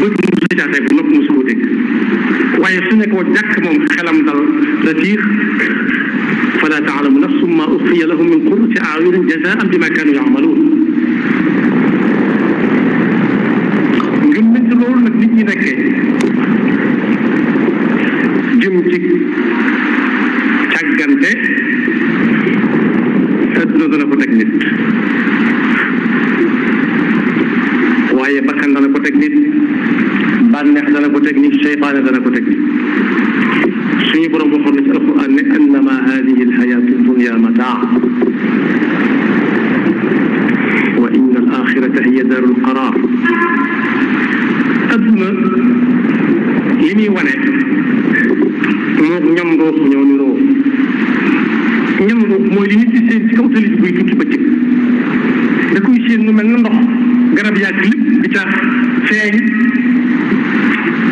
bët mu su caatee bu nopp mu su ko dégg waaye su ne ko jàkk moom xelam dal la tiix fala taalamu nafsum ma uxfiya lahum min qurrati a'yunin jazaan bima kaanu ya'maluun ngëm nañ ci loolu nag nit ñi nekkee jëm ci càggante adduna dana ko teg nit waaye bakkan dana ko teg nit bànneex dana ko teg nit seytaane dana ko teg nit suñu borom waxoon na ci alquran ne annama hadihi alxayatu dunya mataa wa inna al axirata hiya daru lqarar adduna li muy wane moog ñam ngoox ñoo niroo ñam ngoox mooy li nit di seen ci kaw tali bi buy tukki bëccëg da koy seen mu mel na ndox garab yàgg lépp di ca feeñ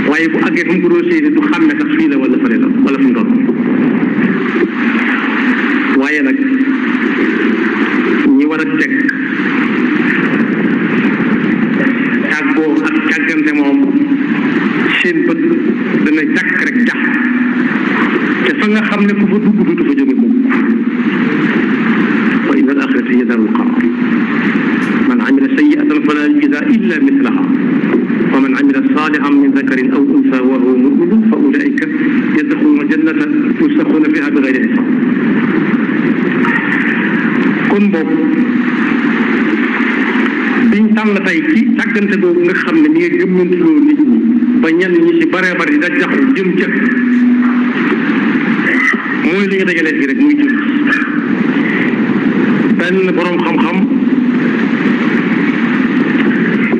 waaye bu àggee fu mu ko doon séenee du xàmme sax fii la wala fële la wala fu mu doon waaye nag ñi war a teg tàggoo ak càggante moom seen bët dana jàkk rek jax te fa nga xam ne ku fa dugg du fa jóge mukk wa inna al axirata hiya darul qarar man amila sayyi'atan fala yujza illa mislaha wa man amila salihan min dhakarin aw unsa wa huwa mu'minun fa ulaika yadkhuluna jannata yusaquna fiha bi ghayri hisab kon boobu biñ tànn tey ci càggante boobu nga xam ne mi ngi gëmmantuloo nit ñi ba ñenn ñi ci baree bari da jaxu jëm ca mooy li nga dajalee fii rek muy jëm benn borom xam-xam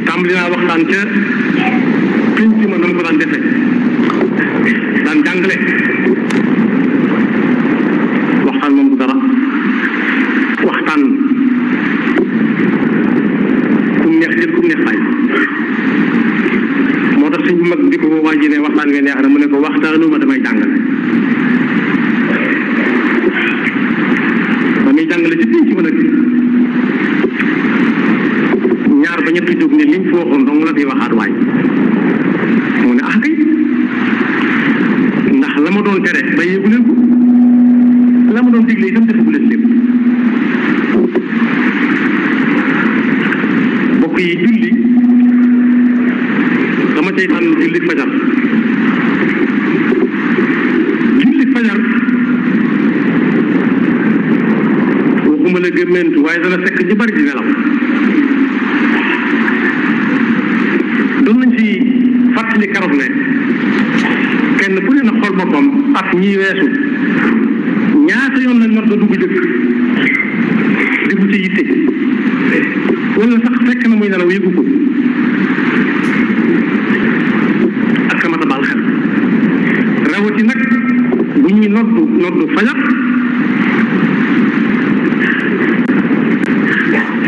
tàmbali naa waxtaan ca pinc ma nam ko daan defe daan jàngale waxtaan moom du dara waxtaan kum neex jël kum neex fay moo tax suñ mag di ko waa ji ne waxtaan nga neex na mu ne ko waxtaanuma damay jàngale damay jàngale ci pinc ma nag ñaar ba ñetti jóg ne liñ fi waxoon dong la fi waxaat waay mu ne ah kay ndax la ma doon tere ba yéegu leen ko la ma doon digle itam defagu leen lépp bokk yi julli dama cay tànn julli fajar waxuma la gëmmentu waaye dana fekk ñu bari di nelaw doon nañ ci fàttali karoot ne kenn ku ne na xool boppam at ñi weesu ñaata yoon lañ war da dugg jëkk di bu ci yitte wala sax fekk na muy nelaw yëgu ko ak sama tabaal xel rawati nag bu ñuy noddu fajar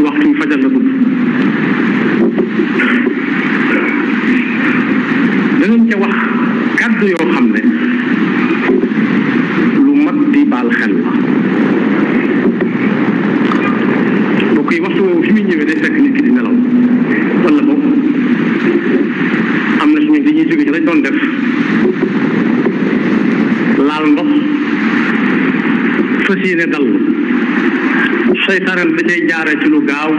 waxtu fajar la gudd danañ ca wax kàddu yoo xam ne lu mat di baal xel la mbokk yi waxtu woowu fi muy ñëwee day fekk nit ki di nelaw wala boog am na suñu dañuy jóge ci lañ doon def laal ndox fas yéene dal seytaane da cay jaare ci lu gaaw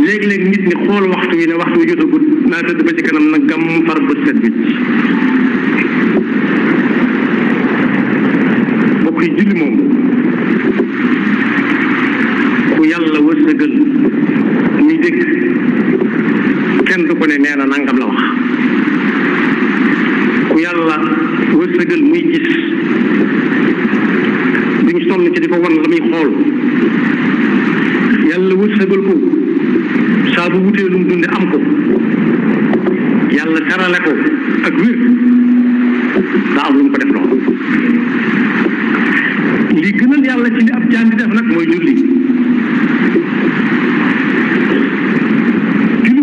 léeg-léeg nit ñi xool waxtu wi ne waxtu wi jotagut naa tëdd ba ci kanam nag gam far bët set bi mbokk yi julli moom ku yàlla wërsëgal muy dégg kenn du ko ne nee na nangam la wax ku yàlla wërsëgal muy gis duñ sonn ci di ko wan la muy xool yàlla wërsëgal ko saa bu wutee lu mu dunde am ko yàlla terale ko ak wér daa am lu mu ko def loolu li gënal yàlla ci li ab jaam di def nag mooy julli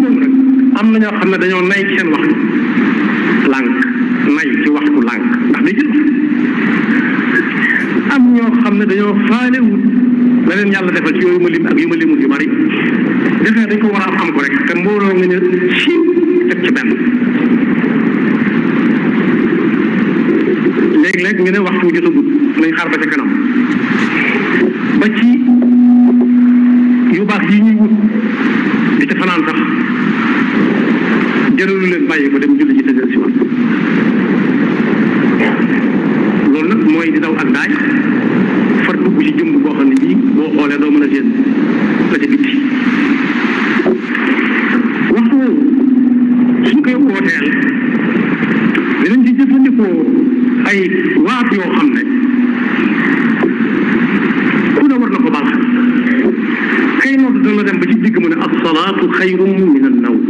moom nag am na ñoo xam ne dañoo nay ci seen waxtu lànk nay ci waxtu lànk ndax day jël am ñoo xam ne dañoo faalewut la leen yàlla defal ci yooyu ma lim ak yu ma limut yu bari defe dañ ko war a am ko rek te mbooloo nga ne siiw teg ci benn léeg-léeg ñu ne waxtu jotagut nañ xaar ba ca kanam ba ci yu baax yi ñuy wut di ca fanaan sax jëralu leen bàyyi ko dem julli ji tëjal si woon loolu nag mooy di daw ak daaj far dugg ci jëmb boo xam ne bii boo xoolee doo mën a séen la ca bitti waxtu woowu suñ koy wooteel dinañ ci jëfandikoo ay waat yoo xam ne ku ne war na ko baax kay nodd dana dem ba ci digg mu ne as-salaatu xayrun min an-nawm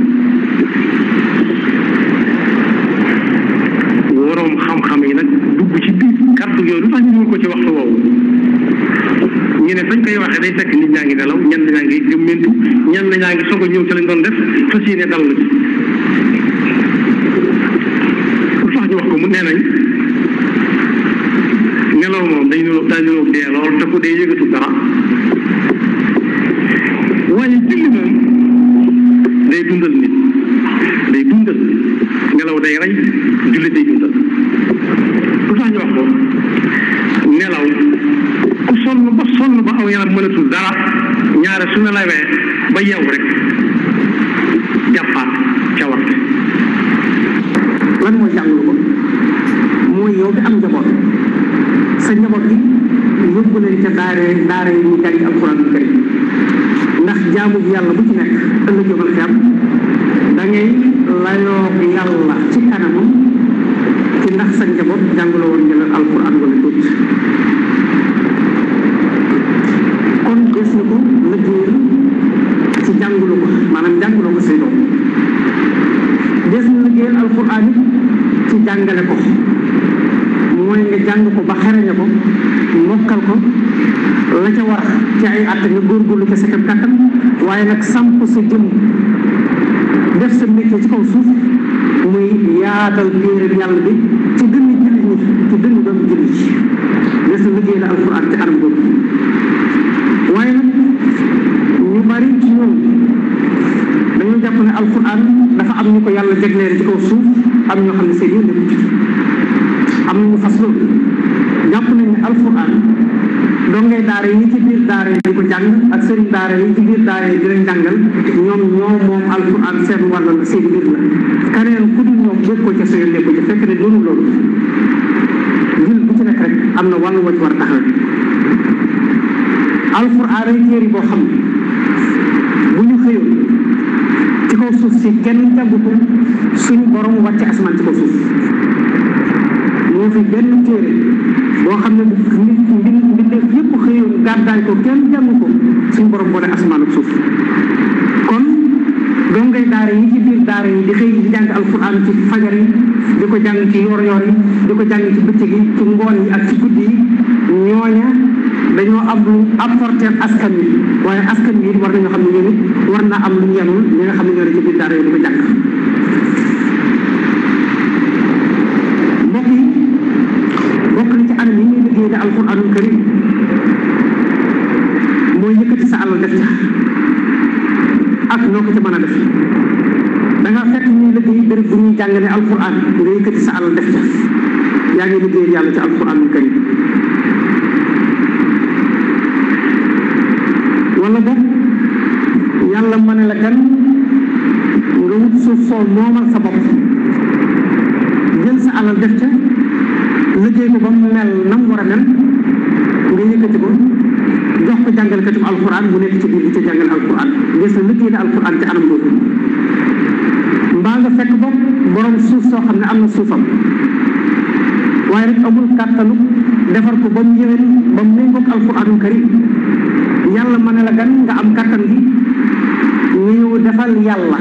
waroom xam-xam yi nag dugg ci biir kàddu yooyu lu tax ñu dugg ko ci waxtu woowu ñu ne fañ koy waxee day fekk nit ñaa ngi nelaw ñenn ñaa ngi gëmmentu ñenn ñaa ngi soog a ñëw ci lañ doon def fas yéene dal na ci lu tax ñu wax ko mu nee nañ nelaw moom day nelaw dee lool te ku dee yëgatu dara waaye julli moom day dundal nit day dundal nelaw day rey julli day dundal lu tax ñu wax ko nelaw ku sonn ba aw yaram mënatul dara ñaare su nelawee ba yeew rek jàppaat ca waxte lan mooy jànglu ko mooy yow bi am njaboot sa njaboot bi yóbbu leen ca daara yi ñu jàngi alxuraan karim ndax jaamu bi yàlla bu ci nekk ëllëg yomal xiyam da ngay layoo yàlla ci kanamam ci ndax sa njaboot jànguloo woon nga leen alxuraan wala tuut kon des na ko liggéeyal ci jàngulu ko maanaam jànguloo ko say doom des na liggéeyal alxuraan it ci jàngale ko mooy nga jàng ko ba xereñe ko mokkal ko la ca war ci ay at nga góorgóorlu ca sa kem kàttan waaye nag samp sa jëm def sa métier ci kaw suuf muy yaatal téere yàlla bi ci dënn jullit ñi ci dënn doomu jullit ci des na liggéey la alxuraan ci anam boobu waaye nag ñu bari ci ñoom dañoo jàpp ne alxuraan dafa am ñu ko yàlla jegleere ci kaw suuf am ñoo xam ne seen yoon nekku ci am na ñu fas loolu jàpp nañ ne alxuraan dongay daara yi ci biir daara yi di ko jàng ak sëriñ daara yi ci biir daara yi di leen jàngal ñoom ñoo moom alxuraan seen wàll la seen biir la keneen ku dul ñoom bokk ko ca sa yoon nekku ci fekk ne doonu loolu jul bu ci nekk rek am na wàllu wacc war a taxaw alxuraan ay téere boo xam ne bu ñu xëyoon ci kaw suuf si kenn jàngu ko suñu borom wàcce asamaan ci kaw suuf moo fi benn téere boo xam ne bu mbindeef yëpp xëyoon gàddaay ko kenn jàng ko suñu borom boole asamaan ak suuf kon dongay daara yi ci biir daara yi di xëy di jàng alxuraan ci fajar yi di ko jàng ci yor-yor yi di ko jàng ci bëccëg yi ci ngoon yi ak ci guddi yi ñooña dañoo am lu apporter askan wi waaye askan wi war nañoo xam ne ñoom it war naa am lu ñenul ñi nga xam ne ñoo ne ci biir daara yi di ko jàng mbokk yi bokk na ci anam yi ñuy liggéey ne alxuraanul karim mooy yëkkati sa alal def ca ak noo ko ci mën a def da nga fekk ñuy liggéey béréb bu ñuy jàngale alxuraan nga yëkkati sa alal def ca yaa ngi liggéey yàlla ci alxuraanul karim wala boog yàlla mën na la kan nga wut suuf soo moomal sa bopp jël sa alal def ca liggéey ko ba mu mel na mu war a mel nga yëkkati ko jox ko jàngalekatu alquran bu nekk ci biir bi ca jàngal alquran gis na liggéey na alquran ci anam boobu mbaa nga fekk bopp borom suuf soo xam ne am na suufam waaye rek amul kàttanu defar ko ba mu yëwén ba mu méngoog alquranul karim yàlla mën na la gan nga am kàttan gi ñëw defal yàlla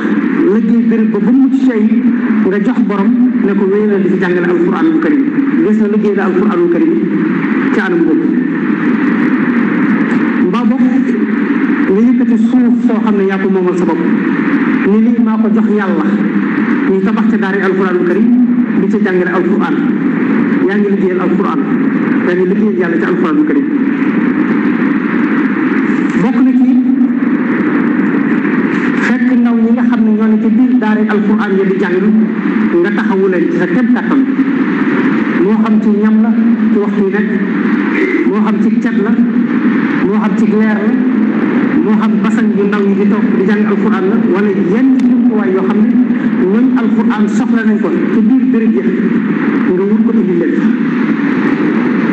liggéey béréb ba mu mucc ci nga jox borom ne ko wéyal di fi jàngale alquranul karim gis na liggéey na alquranul karim ci anam boobu mbaa bopp nga yëkkati suuf soo xam ne yaa ko moomal sa bopp ni lii maa ko jox yàlla ñu tabax ca daara alquranul karim di ca jàngale alquran yaa ngi liggéeyal alquran yaa ngi liggéeyal yàlla ci alquranul karim bokk na ci fekk ndaw ñi nga xam ne ñoo ne ci biir daara daaray alquran ya di jàng nga taxawu leen ci sa kem kàttan moo xam ci ñam la ci waxtu nekk moo xam ci cet la moo xam ci leer la moo xam basan yu ndaw yi di toog di jàng alquran la wala yenn jumtuwaay yoo xam ne ñooñ alquran soxla nañ ko ci biir béréb ya nga wut ko indi leen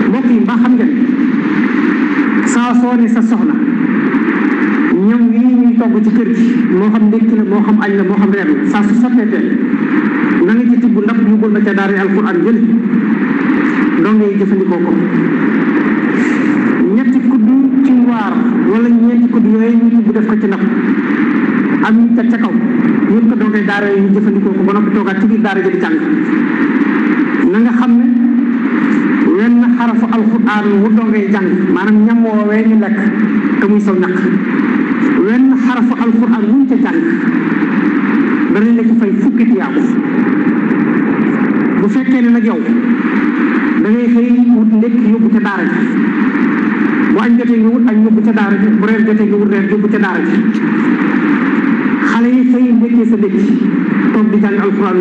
mbokk yi mbaa xam ngeen saa soo ne sa soxna ñam yi ñuy togg ci kër gi moo xam ndékki la moo xam añ la moo xam reer la saa su sotteetee na nga ci tibb ndab yóbbul na ca daara alquran jële doo ngay jëfandikoo ko ñetti kudd ci waar wala ñeenti kudd yooyu ñu tibb def ko ci ndab am ñu teg ca kaw yëpp ko doo ngay daara yi ñu jëfandikoo ko ba noppi toogaat ci biir daara ji di jàng na nga xam ne wenn xarafu alquran wu doo ngay jàng maanaam ñam woowee ñu lekk te muy saw ñaq wenn xarafu alquran wuñ ca jàng danañ la ci fay fukki tiyaabo bu fekkee ne nag yow da ngay xëy wut ndékk yóbbu ca daara ji bu añ jotee nga wut añ yóbbu ca daara ji bu reer jotee nga wut reer yóbbu ca daara ji xale yi xëy ndékkee sa ndékk toog di jàng alquran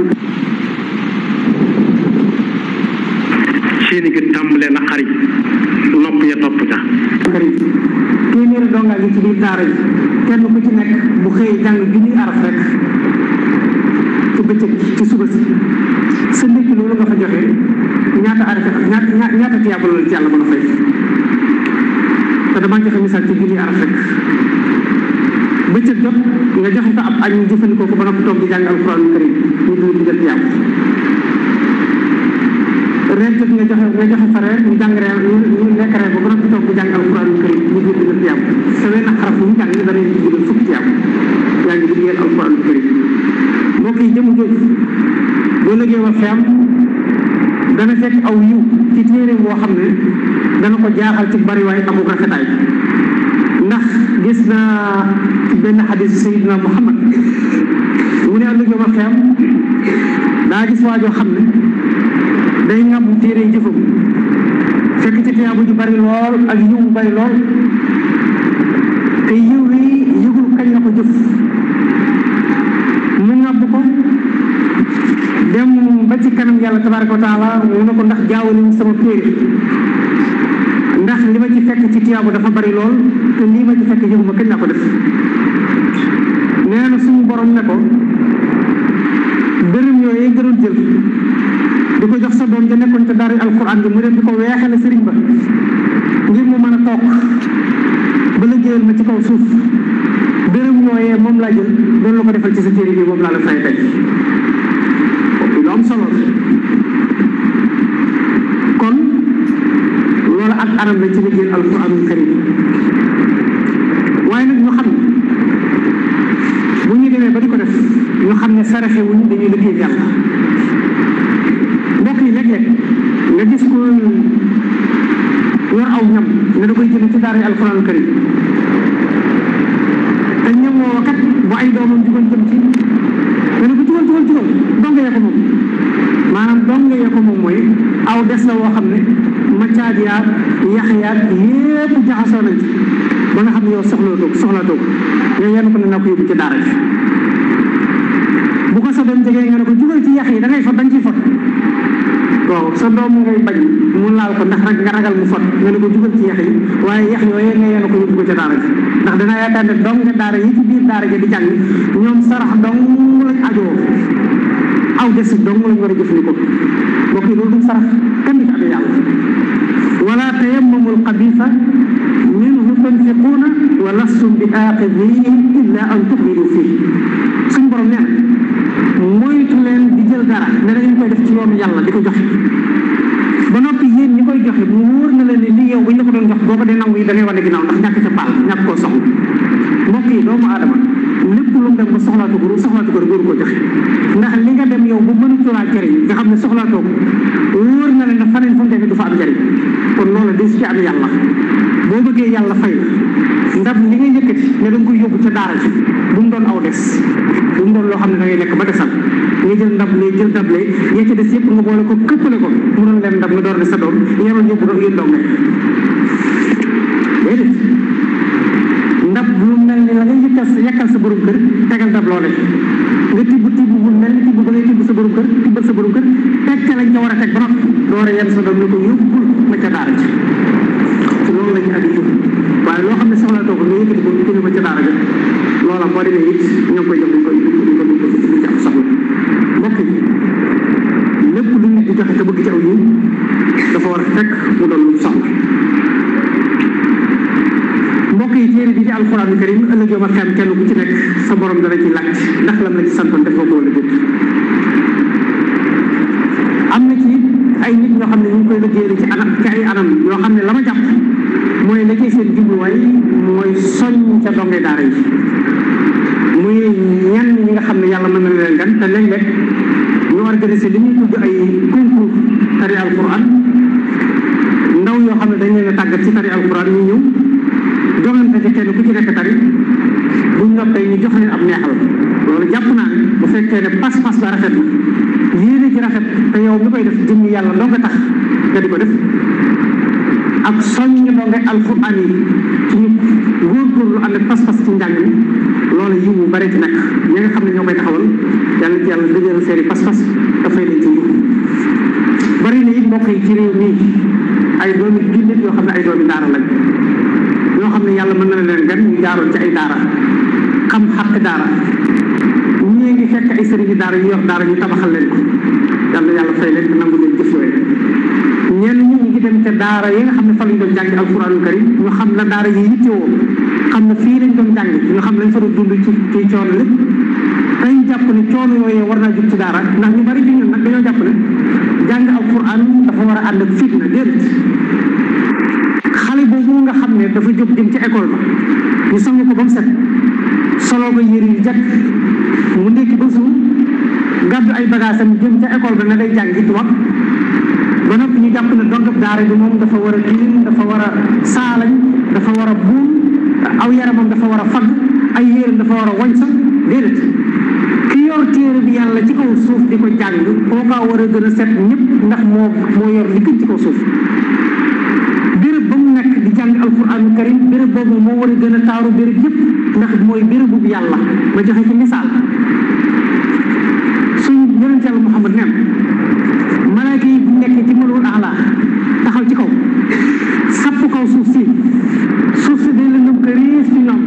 seeni gën tàmbalee na xarit nopp ya topp ca téeméeri dongaa ngi ci biir daara ji kenn ku ci nekk bu xëyee jàng junniy araf rek ci bëccëg ci suba si sa ndékki loolu nga fa joxe ñaata araf ñaata tiyaaba la ci yàlla mën a fay te damaa joxe misaal ci junniy araf rek bëccëg jot nga joxe fa ab añ jëfandikoo ko ba noppi toog di jàng alquran karim ñu dul di jël tiyaaba reer jot nga joxe fa reer ñu jàng reer ñu lekk reer ba noppi toog di jàng alquran karim ñu dul di jël tiyaaba te wenn xaraf bu ñu jàng dana leen ci jël fukki tiyaaba yaa ngi liggéeyal alquran karim mbokk yi jëmu jooju boo liggéey wa xeam dana fekk aw yiw ci téere boo xam ne dana ko jaaxal ci bariwaay amul rafetaay ndax gis naa ci benn xadis Seydina Muhammad mu ne liggéey wa xeam daa gis waajoo xam ne day ngam téere jëfam fekk ci tiyaabu ju bari lool ak yiw bu bari lool te yiw wi yëgul kañ la ko jëf mu ngàbb ko dem ba ci kanam yàlla tabaraka wa taala mu ne ko ndax jaawale sama téere ndax li ma ci fekk ci tiyaabu dafa bari lool te lii ma ci fekk yëguma kañ la ko def nee na suñu borom ne ko dërëm yooyu nga doon jël di ko jox sa doom ja nekkoon te daara alquran bi mu dem di ko weexale sëriñ ba ngir mu mën a toog ba liggéeyal ma ci kaw suuf dërëm yooyee moom laa jël doon la ko defal ci sa téere bi moom laa la fay tey lu am solo kon loolu ak anam la ci liggéeyal alquranul karim waaye nag ñu xam bu ñu demee ba di ko def ñu xam ne saraxe wuñu dañuy liggéeyal yàlla mbokk yi léeg-léeg nga gis ko yor aw ñam ne da koy jëme ci daara alquranul karim te ñam woowa kat bu ay doomam jugoon jëm ci nga ne ko jugal donga yee ko moom maanaam donga yee ko moom mooy aw des la woo xam ne macaat yaag yax yaag yépp jaxasoo nañ ci ba nga xam ne yow soxla toog yow yenn ko ne naa ko yóbbu ci daara ji bu ko sa doom jegee nga ne ko jugal ci yax yi da ngay fot dañ ciy fot waaw sa doom ngay bañ mu laal ko ndax nga ragal mu fot nga ne ko jugal ci yax yi waaye yax yooyee nga yenn ko yóbbu ko ca daara ji ndax dana yaakaar ne dong nga daara yi ci biir daara ji di jàng ñoom sarax dong lañ ajoo aw des dong lañ war a jëfandikoo mbokk yi loolu du sarax kenn du ci amee yàlla wala tayammamul xabiisa minhu tunfiquuna wa lastum bi aaxidihi illa an tuxmidu fii suñ borom nee na moytu leen di jël dara ne da ngeen koy def ci yoonu yàlla di ko joxe ba noppi yéen ñi koy joxe mu wóor na leen ne lii yow buñ la ko doon jox boo ko dee nangu yi da ngay wane ginnaaw ndax ñàkk ca paal ñàkk koo soxla mbokk yi doomu aadama lépp lu mu dem ba soxlaatu ko góor koo joxe ndax li nga dem yow bu mënutulaa jëriñ nga xam ne soxlaatoo ko wóor na leen ne faneen fu mu demee du fa am njëriñ kon loolu des ci am yàlla boo bëggee yàlla fay ndab li nga yëkkati ne da nga koy yóbbu ca daara ji bu mu doon aw des bu mu doon loo xam ne da ngay lekk ba desal nga jël ndab lee yee ca des yëpp nga boole ko këppale ko mu doon leen ndab nga door ne sa doom yaroon yóbbu doon yéen doom nekk déedéet ndab lu mel ni la nga yekkal sa borom kër tegal dab loolee nga tibb bu mel ni tibb ba ngay tibb sa borom kër tibbal sa borom kër teg ca lañ ca war a teg ba noppi door a yenn sa doom ne ko yóbbul ma ca daara ci loolu la ñu addi jub waaye loo xam ne soxla too ko nga yëkkati ko indi ko ca daara ja loola boo demee it ñoo ngi koy jox duñ ci am soxla mbokk yi lépp lu nit di joxe te bëgg ci aw yi dafa war a fekk mu doon lu soxla mbokk yi téere bi di alxuraanu karim ëllëg yow ma xam kenn ku ci nekk sa borom dana ci laaj ndax lam la ci santoon def nga ko wala déet am na ci ay nit ñoo xam ne ñu ngi koy liggéeyal ci ay anam yoo xam ne la ma jàpp mooy la cay seen jubluwaay mooy soññ ca donge daara yi muy ñenn ñi nga xam ne yàlla mën na leen gan te léeg-léeg ñu organisé li ñuy tudd ay concours tari alquran ndaw yoo xam ne dañ leen a tàggat ci tari alquran ñu ñëw jongante ci kenn ku ci nekk tari buñ noppee ñu jox leen ab neexal loolu jàpp naa ne bu fekkee ne pas-pas ba rafet na yéene ci rafet te yow mi koy def jëmm yàlla doo nga tax nga di ko def ak soññ doo nga alquran yi ci ñu góorgóorlu ànd ak pas-pas ci njàng mi loolu yiw bu bare ci nekk ñi nga xam ne ñoo koy taxawal yàlla ci yàlla dëgëral seeni pas-pas dafay leen ci yiw bari na it mbokk yi ci réew mi ay doomi jullit yoo xam ne ay doomi daara lañ ñoo xam ne yàlla mën na leen gan ñu jaaroon ci ay daara xam xaq daara ñii ngi fekk ay sëriñi daara yu yor daara ñu tabaxal leen ko yàlla fay leen nangu leen jëf yooyu ñenn ñi ngi dem ca daara yi nga xam ne fa lañ doon jàngi alquranul karim ñu xam la daara yi yittewoo xam ne fii lañ doon jàngi ñu xam lañ fa doon dund ci coono lépp tey jàpp ne coono yooyu war naa jug ci daara ndax ñu bari ci ñun nag dañoo jàpp ne jàng alquran dafa war a ànd ak fitna déedéet xale boobu nga xam ne dafa jóg dem ci école ba ñu sang ko ba mu set solo ko yëre yu jekk mu ndékki ba suur gàddu ay bagaasam jëm ca école ba na day jàngi tubaab ba noppi ñu jàpp ne dongab daara bi moom dafa war a tilim dafa war a saalañ dafa war a buum aw yaramam dafa war a fagg ay yéeram dafa war a wañ sax déedéet ki yor téere bi yàlla ci kaw suuf di ko jàng kookaa war a gën a set ñëpp ndax moo yor li gën ci kaw suuf béréb ba mu nekk di jàng alquranu karim béréb boobu moo war a gën a taaru béréb yëpp ndax mooy bérébu bi yàlla ma joxe ci misaal suñ yonent yàlla Muhammad neen malaaka yi bu nekkee ci mënul axlaa taxaw ci kaw sapp kaw suuf si day la nëb ko riis ci ñoom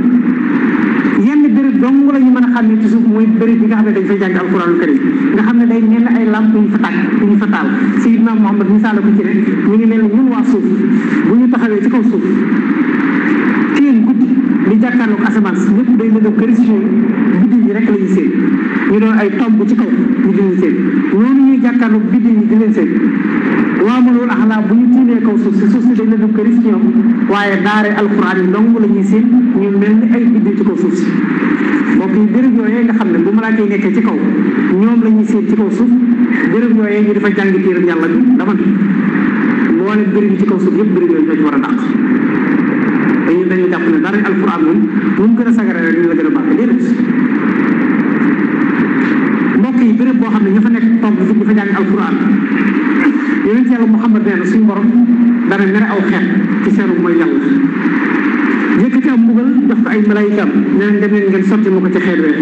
yenn béréb dong la ñu mën a xam ne ci suuf mooy béréb bi nga xam ne dañ fay jàng alquranu karim nga xam ne day mel ne ay lamp yu ñu fa tàkk yu ñu fa taal Sayyidina Muhammad misaala ko ci ne ñu ngi mel ne ñun waa suuf bu ñu taxawee ci kaw suuf teen guddi di jàkkaarloog asamaan si lépp day lëndëm këris yooyu biddi yi rek la ñuy seen ñu doon ay tomb ci kaw ñu di leen seen noonu ñuy jàkkaarloog biddi yi di leen seen waa ma loolu axlaa bu ñu tiimee kaw suuf si day lëndëm këris ci ñoom waaye daare alquran yi dong la ñuy seen ñu mel ni ay biddi ci kaw suuf si mbokk yi béréb yooyee nga xam ne bu malaaka yi nekkee ci kaw ñoom la ñuy seen ci kaw suuf béréb yooyee ñu dafa jàng téeram yàlla bi dama ne mboolem béréb yi ci kaw suuf yëpp béréb yooyu ñoo ci war a dàq dañu jàpp ne dara alquran moom mu gën a sagare rek ñu la gën a baax déedéet mbokk yi béréb boo xam ne ña fa nekk toog di fa jàng alquran yonent yàlla Muhammad nee na suñu borom dana mere aw xeet ci seeru mooy yàlla yëkkati am mbugal jox ko ay malaayikaam ne leen dem leen ngeen sotti ma ko ci xeet wee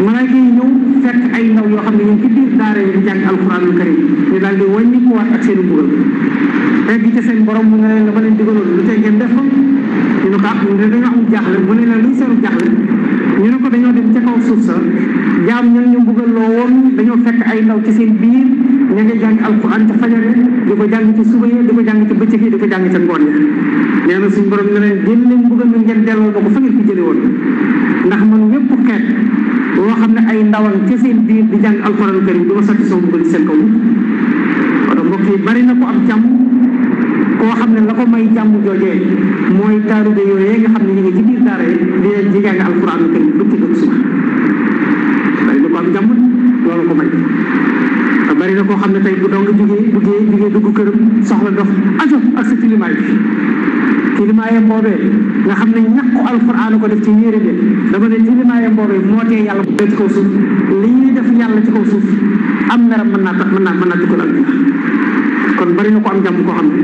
malaayika yi ñëw fekk ay ndaw yoo xam ne ñoom ci biir daara yi di jàng alquranul karim ñu daal di wàññi ko waat ak seen i mbugal tegg ci seen borom mu ne leen la ma leen digaloon lu tey ngeen def ko ñu ne ko ñu ne dañoo am jaaxle mu ne leen luy seenu jaaxle ñu ne ko dañoo dem ca kaw suuf sa jaam ñan ñu mbugal loo woon dañoo fekk ay ndaw ci seen biir ña ngi jàng alquran ca fajare di ko jàng ci suba yi di ko jàng ci bëccëg yi di ko jàng ca ngoon yi nee na suñu borom ne leen jël leen mbugal mi ngeen delloo ba ko fa ngeen ko jële woon ndax man ñëpp xeet loo xam ne ay ndawal ca seen biir di jàng alquran karim du ma sotti sama mbugal ci seen kaw wala mbokk yi bari na ko am jàmm koo xam ne la ko may jàmm joojee mooy taalibe yooyu nga xam ne ñu ngi ci biir daara yi di leen di jàng alquran karim bëccëg ak suba bari na ko am jàmm loolu ko may bari na koo xam ne tey bu dong jugee dugg këram soxla ndox ajo ak sa tilimaay bi tilimaayam boobee nga xam ne ñàkku alquran ko def ci yére bi dama ne tilimaayam boobee moo tee yàlla bu ci kaw suuf li ñuy def yàlla ci kaw suuf am meram mën naa dugal ak kon bari na ko am jàmm koo xam ne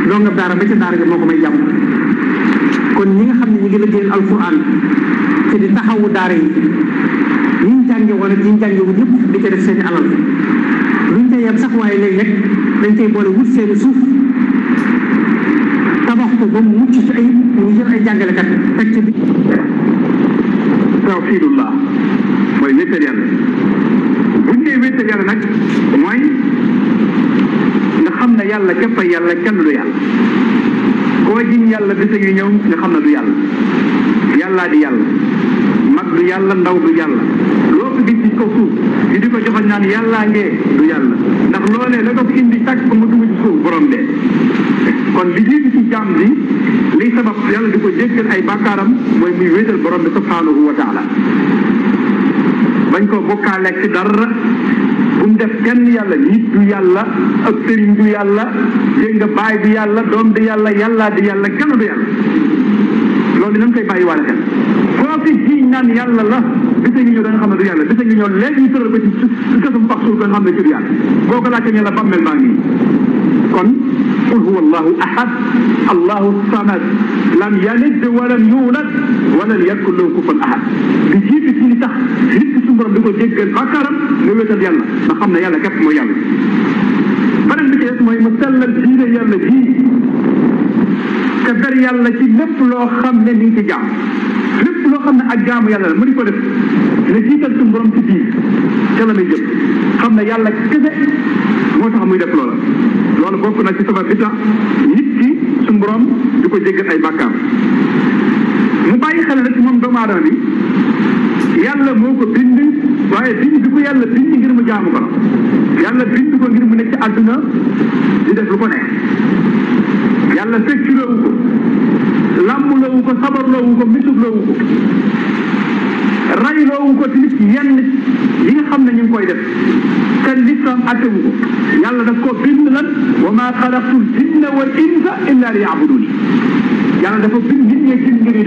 dongab daara ba ca daara ja moo ko may jàmm kon ñi nga xam ne ñu ngi liggéeyal alquran te di taxawu daara yi ñi ñu jànge woon ak ñi ñu jànge wu ñëpp di ko def seen alal luñ ca yem sax waaye léeg-léeg dañ koy boole wut seeni suuf tabax ko ba mu mucc ci ay ñu jël ay jàngalekat teg ci bi tawxiidullah mooy wéetal yàlla buñ nee wéetal yàlla nag mooy nga xam ne yàlla képp ay yàlla kenn du yàlla koo jiñ yàlla bés a ngi ñëw nga xam ne du yàlla yàllaa di yàlla mag du yàlla ndaw du yàlla loo ko gis ci kaw suuf di di ko joxoñ naan yàllaa ngee du yàlla ndax loolee la ko fi indi tàkk ko mu dugg ci suuf borom dee kon li jiitu ci jaam bi liy sabab yàlla di ko jéggal ay bàkkaaram mooy muy wéetal borom bi subhanahu wa taala bañ ko bokkaale ci dara bu mu def kenn yàlla nit du yàlla ak sëriñ du yàlla dégg nga baay du yàlla doom du yàlla yàllaa di yàlla kenn du yàlla loolu dinañ koy bàyyi waale xel foo fi jiñ naan yàlla la bisa ngi ñëw da nga xam ne du yàlla bisa ngi ñëw léegi ñu tëral ko ci kasum pax suuf da nga xam ne ci du yàlla boo ko laajte ne la bàmmeel baa ngi kon qul huwa allahu ahad allahu samad lam yalid walam yulad walam yakun lahu kufuwan ahad di jiitu ci li tax nit ki suñu borom di ko jéggal bàkkaaram nga wéetal yàlla nga xam ne yàlla képp mooy yàlla beneen bi ci des mooy mu sellal diine yàlla ji te ber yàlla ci lépp loo xam ne ni ngi ci jaam lépp loo xam ne ak jaamu yàlla la mu di ko def ne jiital suñu borom ci biir ca la muy jëf xam ne yàlla kese moo tax muy def loola loolu bokk na ci sabab bi tax nit ki suñu borom di ko jéggal ay bàkkaar mu bàyyi xel rek moom doomu aadama bi yàlla moo ko bind waaye bind bi ko yàlla bind ngir mu jaamu ko la yàlla bind ko ngir mu nekk ci àdduna di def lu ko neex yàlla fekkuloowu ko làmbuloowu ko sabarloowu ko misugloowu ko rayloowu ko ci nit yenn yi nga xam ne ñu ngi koy def te lislaam attewu ko yàlla daf ko bind lan wa maa xalaqtul jinna wal insa illa li yaabuduni yàlla dafa bind nit ñi ci ngir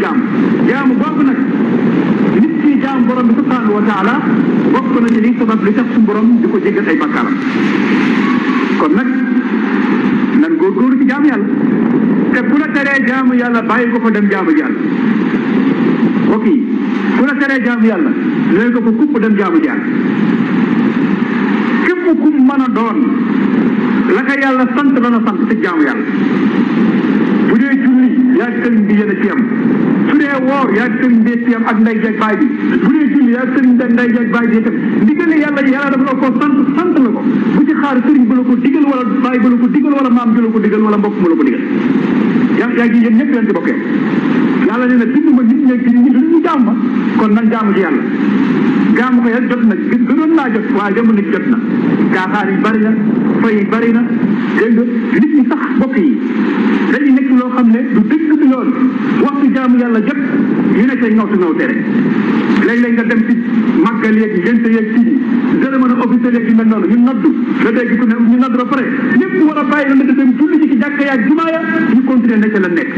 jaamu boobu nag nit ki jaam borom bi subhanahu wa taala bokk na ci li sabab li tax su borom di ko jéggal ay bakkaaram kon nag nan góorgóorlu ci jaamu yàlla te ku la teree jaamu yàlla bàyyi ko fa dem jaamu yàlla mbokk yi ku la teree jaamu yàlla léegi ko fa kupp dem jaamu yàlla képp ku mën a doon la ko yàlla sant la na sant ci jaamu yàlla bu dee julli yaa sëriñ bi yéen a ci am su dee woor yaa sëriñ bi ci am ak ndey jeeg baay bi bu dee julli yaa sëriñ bi ndey jeeg baay bi itam ndigal yàlla dafa la ko sant la ko bu ci xaar sëriñ bi la ko digal wala baay bi la ko digal wala maam bi la ko digal wala mbokk ma la ko digal yaa ngi yéen ñëpp leen ci bokkee yàlla nee na bind ma nit ñeeg nit ñi ñu jaam ma kon nan jaamu ci yàlla jaamu ko yàlla jot na gënoon naa jot waaye jamono jot na caaxaan yi bari na fay yi bari na dégg nga nit ñi sax bokk yi dañuy nekk loo xam ne du dëgg bi yoon waxtu jaamu yàlla jot ñu ne say ngawtu ngawte rek léeg-léeg nga dem ci màggal yeeg ngénte yeeg ci cérémonie officielle yeeg yu mel noonu ñu noddu nga dégg ku ne ñu noddu ba pare lépp war a bàyyi la nga dem julli ci jàkka yaag jumaa ya ñu continuer nekk la nekk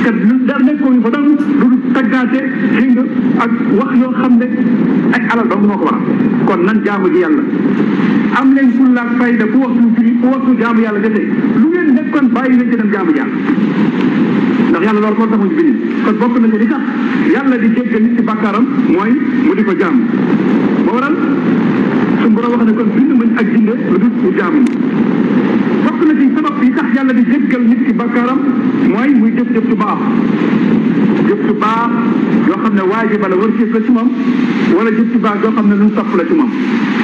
te dara nekkoo ñu fa doon lu taggaate dégg nga ak wax yoo xam ne ak alal dong moo ko waral kon nan jaamu ji yàlla am leen fulla ak fayda ku waxtu jaamu yàlla jotee lu ngeen nekkoon bàyyi leen ci dem jaamu yàlla ndax yàlla loolu moo tax mu bind kon bokk na ci li tax yàlla di jéggal nit ci bàkkaaram mooy mu di ko jaamu moo waral suñu borom wax ne kon bind mañ ak jinde lu dul mu jaamu bokk na ci sabab yi tax yàlla di jéggal nit ci bàkkaaram mooy muy jëf su baax jëf su baax yoo xam ne waajiba la war la ci moom wala jëf su baax yoo xam ne lu sopp la ci moom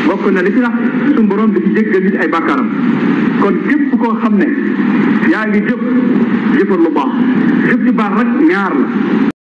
bokk na li ci tax suñu borom di ci jéggal nit ay bàkkaaram kon képp koo xam ne yaa ngi jëfal lu baax jëf ci baax rek ñaar la